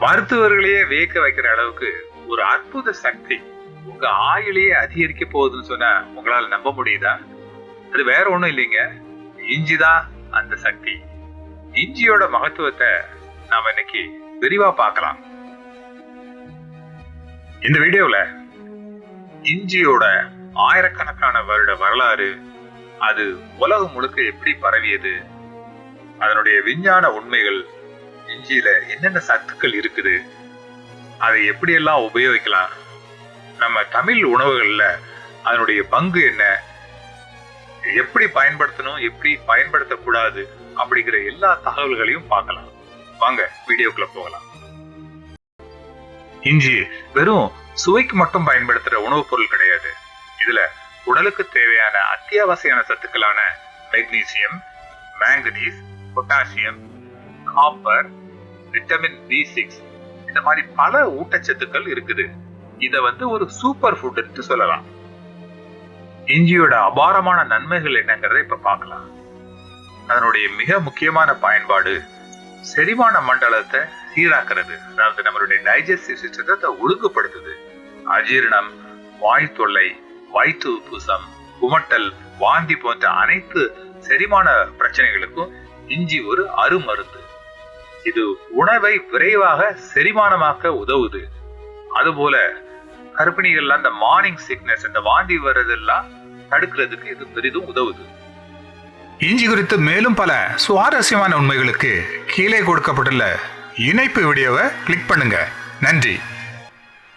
மருத்துவர்களையே வியக்க வைக்கிற அளவுக்கு ஒரு அற்புத சக்தி உங்க ஆயுளையே அதிகரிக்க போகுதுன்னு சொன்னா உங்களால நம்ப முடியுதா? அது வேற ஒண்ணும் இல்லைங்க, இஞ்சிதான் அந்த சக்தி. இஞ்சியோட மகத்துவத்தை நாம இன்னைக்கு விரிவா பார்க்கலாம். இந்த வீடியோல இஞ்சியோட ஆயிரக்கணக்கான வருட வரலாறு, அது உலகம் முழுக்க எப்படி பரவியது, அதனுடைய விஞ்ஞான உண்மைகள், இஞ்சியில என்னென்ன சத்துக்கள் இருக்குது, அதை எப்படியெல்லாம் உபயோகிக்கலாம், நம்ம தமிழ் உணவுகள்ல அதனுடைய பங்கு என்ன, எப்படி பயன்படுத்தணும் எப்படி பயன்படுத்தக்கூடாது அப்படிங்கிற எல்லா தகவல்களையும் பார்க்கலாம். வாங்க வீடியோக்குள்ள போகலாம். இஞ்சி வெறும் சுவைக்கு மட்டும் பயன்படுத்துற உணவுப் பொருள் கிடையாது. இதுல உடலுக்கு தேவையான அத்தியாவசியமான சத்துக்களான magnesium, manganese, potassium, copper, vitamin B6 இந்த மாதிரி பல ஊட்டச்சத்துக்கள் இருக்குது. இத ஒரு சூப்பர் ஃபுட்னு சொல்லலாம். இஞ்சியோட அபாரமான நன்மைகள் என்னங்கிறத இப்ப பார்க்கலாம். அதனுடைய மிக முக்கியமான பயன்பாடு செரிமான மண்டலத்தை சீராக்குறது. அதாவது நம்மளுடைய டைஜஸ்டிவ் சிஸ்டத்தை ஒழுங்குபடுத்துது. அஜீரணம், வாய் தொல்லை, வயிற்று உப்புசம், குமட்டல், வாந்தி போன்ற அனைத்து செரிமான பிரச்சனைகளுக்கும் இஞ்சி ஒரு அருமருந்து. இது உணவை விரைவாக செரிமானமாக்க உதவுது. அதுபோல கர்ப்பிணிகள்லாம் இந்த மார்னிங் சிக்னஸ், இந்த வாந்தி வர்றதெல்லாம் தடுக்கிறதுக்கு இது பெரிதும் உதவுது. இஞ்சி குறித்து மேலும் பல சுவாரஸ்யமான உண்மைகளுக்கு கீழே கொடுக்கப்பட்டுள்ள இணைப்பு வீடியோவை கிளிக் பண்ணுங்க. நன்றி.